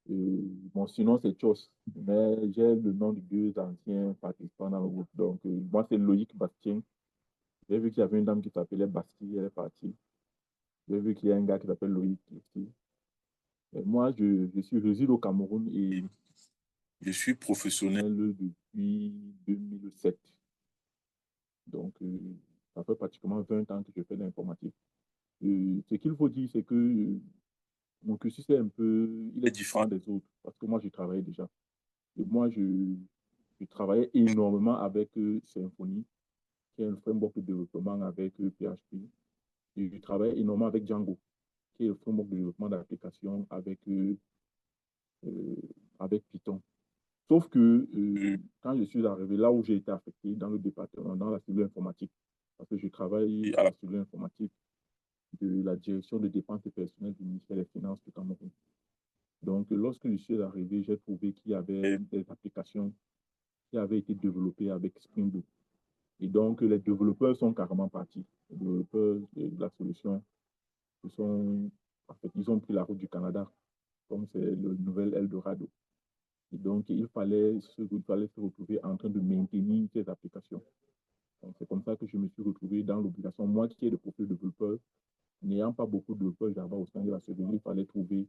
Bon, sinon, c'est Chos. Mais j'ai le nom de deux anciens participants dans le groupe. Donc, moi, c'est Loïc Bastien. J'ai vu qu'il y avait une dame qui s'appelait Bastille, elle est partie. J'ai vu qu'il y a un gars qui s'appelle Loïc aussi. Et moi, je réside au Cameroun et je suis professionnel depuis 2007. Donc, ça fait pratiquement 20 ans que je fais de l'informatique. Ce qu'il faut dire, c'est que mon cursus est un peu, il est différent des autres parce que moi, je travaillais déjà. Et moi, je travaillais énormément avec Symfony, qui est un framework de développement avec PHP. Et je travaillais énormément avec Django, qui est le framework de développement d'applications euh, avec Python. Sauf que quand je suis arrivé là où j'ai été affecté, dans le département, dans la cellule informatique, parce que je travaille à la cellule informatique de la direction de dépenses et personnel du ministère des Finances du Cameroun. Donc, lorsque je suis arrivé, j'ai trouvé qu'il y avait des applications qui avaient été développées avec Spring Boot. Et donc, les développeurs sont carrément partis. Les développeurs de la solution, en fait, ils ont pris la route du Canada, comme c'est le nouvel Eldorado. Et donc, il fallait se retrouver en train de maintenir ces applications. Donc, c'est comme ça que je me suis retrouvé dans l'obligation, moi qui ai le profil de développeur, n'ayant pas beaucoup de développeurs Java au sein de la seconde, il fallait trouver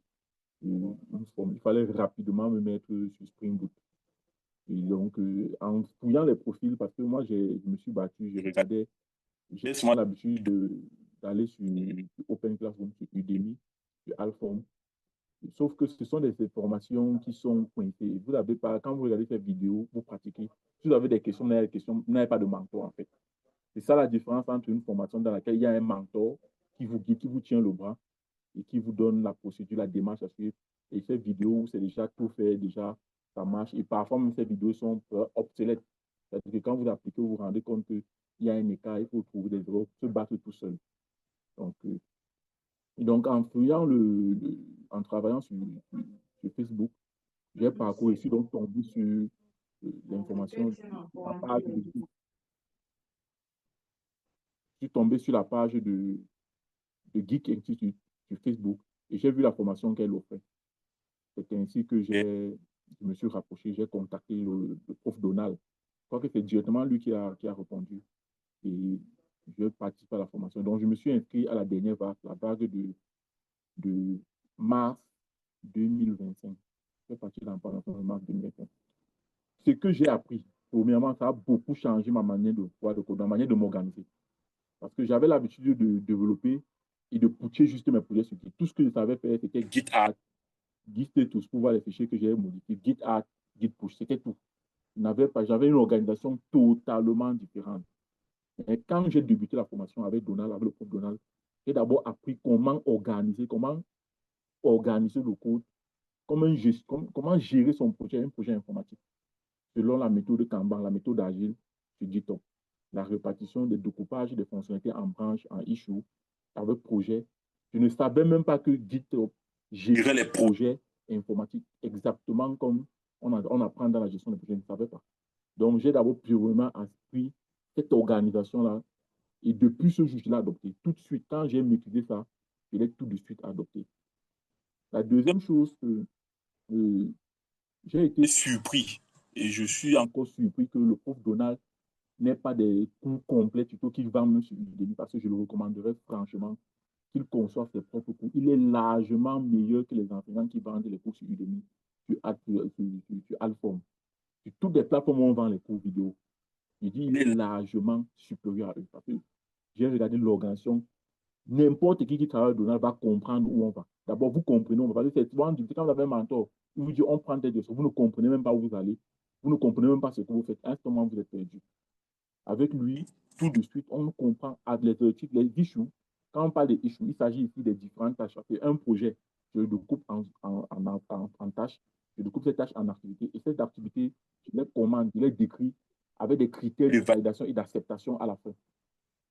une forme, il fallait rapidement me mettre sur Spring Boot. Et donc, en fouillant les profils, parce que moi, je me suis battu, je regardais, j'ai souvent l'habitude d'aller sur Open Classroom, sur Udemy, sur Alphorn. Sauf que ce sont des informations qui sont pointées. Vous n'avez pas, quand vous regardez ces vidéos, vous pratiquez. Si vous avez des questions, vous n'avez pas de mentor, en fait. C'est ça la différence entre une formation dans laquelle il y a un mentor qui vous guide, qui vous tient le bras et qui vous donne la procédure, la démarche à suivre. Et ces vidéos, c'est déjà tout fait, déjà, ça marche. Et parfois, même ces vidéos sont obsolètes. C'est-à-dire que quand vous appliquez, vous vous rendez compte qu'il y a un écart, il faut trouver des erreurs, se battre tout seul. Donc, en fouillant en travaillant sur Facebook, j'ai parcouru ici, donc tombé sur l'information, la page je suis tombé sur la page de Geek Institute sur Facebook et j'ai vu la formation qu'elle offrait. C'est ainsi que je me suis rapproché, j'ai contacté le prof Donald. Je crois que c'est directement lui qui a répondu. Et je participe à la formation. Donc, je me suis inscrit à la dernière vague, la vague de mars 2025. Je fais partie de la formation de mars 2025. Ce que j'ai appris, premièrement, ça a beaucoup changé ma manière de voir le code, ma manière de m'organiser. Parce que j'avais l'habitude de développer et de pousser juste mes projets sur Git. Tout ce que je savais faire, c'était Git add, Git status pour voir les fichiers que j'avais modifiés, Git add, Git push, c'était tout. J'avais une organisation totalement différente. Et quand j'ai débuté la formation avec Donald, avec le prof Donald, j'ai d'abord appris comment organiser le code, comment gérer son projet, un projet informatique, selon la méthode Kanban, la méthode agile sur GitHub. La répartition des découpages des fonctionnalités en branches, en issue, avec projet. Je ne savais même pas que GitHub gérait les projets informatiques exactement comme on apprend dans la gestion des projets. Je ne savais pas. Donc, j'ai d'abord purement appris cette organisation-là. Et depuis ce jour, je l'ai adopté. Tout de suite, quand j'ai maîtrisé ça, je l'ai tout de suite adopté. La deuxième chose que j'ai été surpris, et je suis encore surpris que le prof Donald n'ait pas des cours complets, plutôt qu'il va même sur Udemy, parce que je le recommanderais franchement qu'il conçoive ses propres cours. Il est largement meilleur que les enseignants qui vendent les cours sur Udemy, sur Alphorn. Sur toutes les plateformes où on vend les cours vidéo. Il dit qu'il est largement supérieur à eux. Parce que j'ai regardé l'organisation. N'importe qui travaille au Donald va comprendre où on va. D'abord, vous comprenez, on va. Parce que c'est souvent, quand vous avez un mentor, il vous dit on prend des directions, vous ne comprenez même pas où vous allez, vous ne comprenez même pas ce que vous faites. À ce moment, vous êtes perdu. Avec lui, tout de suite, on comprend les articles, les issues. Quand on parle des issues, il s'agit ici des différentes tâches. Un projet, je le découpe en tâches, je découpe ces tâches en activités. Et ces activités, je les commande, je les décris avec des critères de validation et d'acceptation à la fin.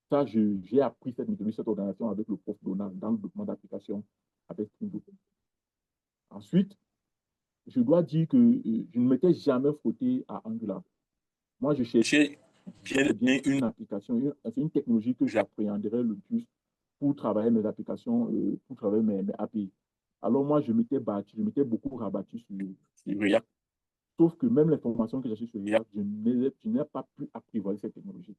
Ça, j'ai appris cette méthodologie, cette organisation avec le prof Donald dans le document d'application avec Spring Boot. Ensuite, je dois dire que je ne m'étais jamais frotté à Angular. Moi, je cherchais bien une application, c'est une technologie que j'appréhenderais le plus pour travailler mes applications, pour travailler mes API. Alors moi, je m'étais battu, je m'étais beaucoup rabattu sur React. sauf que même les formations que j'ai sur React, je n'ai pas pu apprivoiser cette technologie.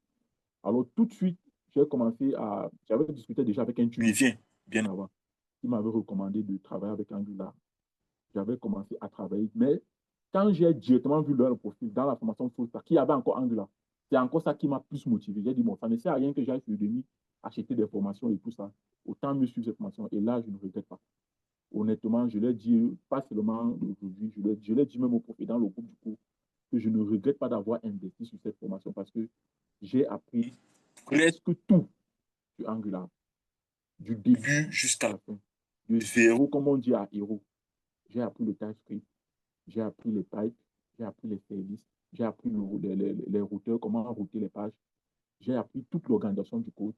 Alors tout de suite, j'avais discuté déjà avec un Oui, Tunisien, bien. qui m'avait recommandé de travailler avec Angular. J'avais commencé à travailler, mais quand j'ai directement vu leur profil dans la formation full stack, qui avait encore Angular, c'est encore ça qui m'a plus motivé. J'ai dit, bon, ça ne sert à rien que j'aille sur Udemy acheter des formations et tout ça. Autant mieux suivre cette formation. Et là, je ne regrette pas. Honnêtement, je l'ai dit, pas seulement aujourd'hui, je l'ai dit même au profil dans le groupe du cours, que je ne regrette pas d'avoir investi sur cette formation parce que j'ai appris presque tout sur Angular, du début jusqu'à la fin. De zéro, comme on dit, à héros. J'ai appris le TypeScript, j'ai appris les pipes, j'ai appris les services, j'ai appris les routeurs, comment router les pages, j'ai appris toute l'organisation du code,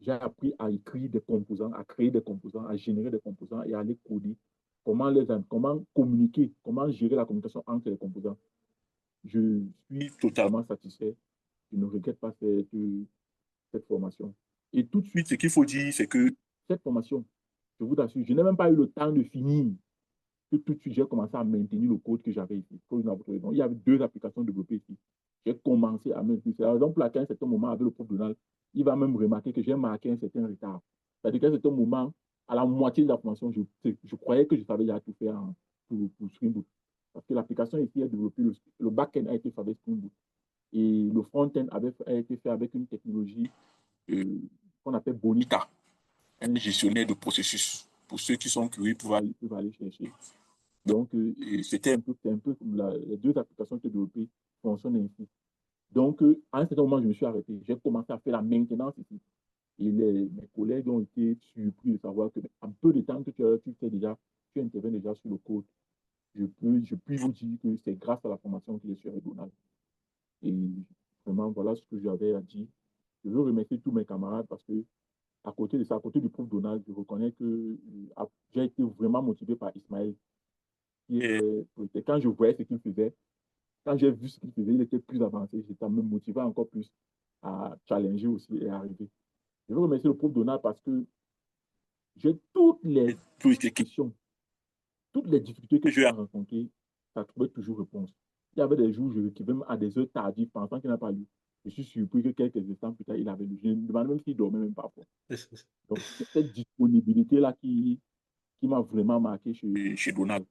j'ai appris à écrire des composants, à créer des composants, à générer des composants et à les coder, comment communiquer, comment gérer la communication entre les composants. Je suis totalement satisfait. Je ne regrette pas cette formation. Et tout de suite, ce qu'il faut dire, c'est que cette formation, je vous assure, je n'ai même pas eu le temps de finir que tout de suite, j'ai commencé à maintenir le code que j'avais ici. Il y avait deux applications développées ici. J'ai commencé à maintenir. C'est la raison pour laquelle, à un certain moment, avec le prof Donald, il va même remarquer que j'ai marqué un certain retard. C'est-à-dire qu'à un certain moment, à la moitié de la formation, je croyais que je savais déjà tout faire pour Spring Boot. Parce que l'application ici est développée, le back-end a été fait avec Spring Boot. Et le front-end a été fait avec une technologie euh, qu'on appelle Bonita, un gestionnaire de processus. Pour ceux qui sont curieux, peuvent aller chercher. Donc, c'était un peu comme les deux applications que j'ai développées fonctionnent ainsi. Donc, à un certain moment, je me suis arrêté. J'ai commencé à faire la maintenance ici. Et mes collègues ont été surpris de savoir que en peu de temps que tu interviens déjà sur le code, je puis vous dire que c'est grâce à la formation que j'ai sur Donald. Et vraiment, voilà ce que j'avais à dire. Je veux remercier tous mes camarades parce que, à côté de ça, à côté du prof Donald, je reconnais que j'ai été vraiment motivé par Ismaël. Quand je voyais ce qu'il faisait, quand j'ai vu ce qu'il faisait, il était plus avancé. J'étais même motivé encore plus à challenger aussi et à arriver. Je veux remercier le prof Donald parce que j'ai toutes les questions, toutes les difficultés que je peux rencontrer, ça trouvait toujours réponse. Il y avait des jours où je l'écrivais même à des heures tardives, pensant qu'il n'a pas lu. Je suis surpris que quelques instants plus tard, il avait lu. Je me demande même s'il dormait même parfois. Donc, c'est cette disponibilité-là qui m'a vraiment marqué chez Donald.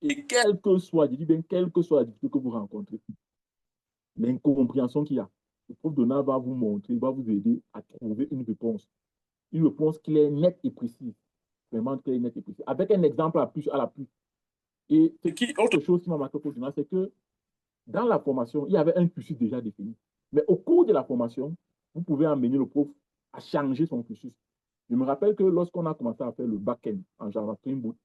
Et quel que soit, je dis bien, quelle que soit la difficulté que vous rencontrez, l'incompréhension qu'il y a, le prof Donald va vous montrer, va vous aider à trouver une réponse claire, nette et précise. Vraiment claire, nette et précise. Avec un exemple à la plus. Et autre chose qui m'a marqué pour Donald, c'est que dans la formation, il y avait un cursus déjà défini. Mais au cours de la formation, vous pouvez amener le prof à changer son cursus. Je me rappelle que lorsqu'on a commencé à faire le back-end en Java Spring Boot,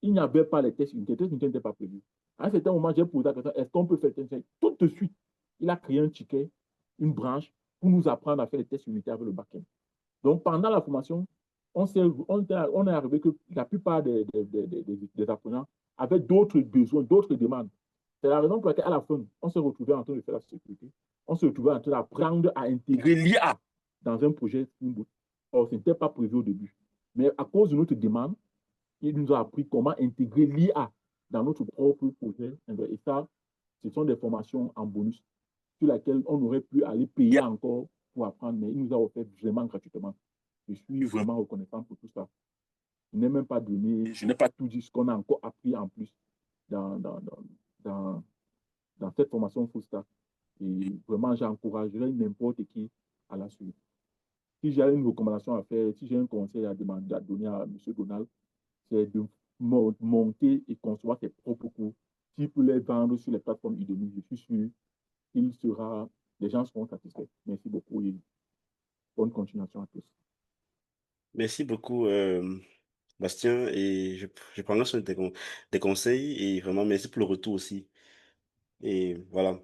il n'y avait pas les tests unitaires. Les tests unitaires n'étaient pas prévus. À un certain moment, j'ai posé la question, est-ce qu'on peut faire test? Tout de suite, il a créé un ticket, une branche, pour nous apprendre à faire les tests unitaires avec le back-end. Donc, pendant la formation, on est arrivé que la plupart des apprenants avaient d'autres besoins, d'autres demandes. C'est la raison pour laquelle, à la fin, on se retrouvait en train de faire la sécurité. On se retrouvait en train d'apprendre à intégrer l'IA dans un projet Spring Boot. Or, ce n'était pas prévu au début. Mais à cause de notre demande, il nous a appris comment intégrer l'IA dans notre propre projet. Et ça, ce sont des formations en bonus sur lesquelles on aurait pu aller payer encore pour apprendre, mais il nous a offert vraiment gratuitement. Je suis vraiment reconnaissant pour tout ça. Je n'ai même pas donné, je n'ai pas tout dit ce qu'on a encore appris en plus dans, dans, dans, dans, dans cette formation full stack. Et vraiment, j'encouragerais n'importe qui à la suivre. Si j'ai une recommandation à faire, si j'ai un conseil à demander, à donner à M. Donald, c'est de monter et concevoir ses propres cours. S'il peut les vendre sur les plateformes Udemy, je suis sûr qu'il sera, les gens seront satisfaits. Merci beaucoup et bonne continuation à tous. Merci beaucoup, Bastien, et je prendrai soin de tes conseils et vraiment merci pour le retour aussi. Et voilà.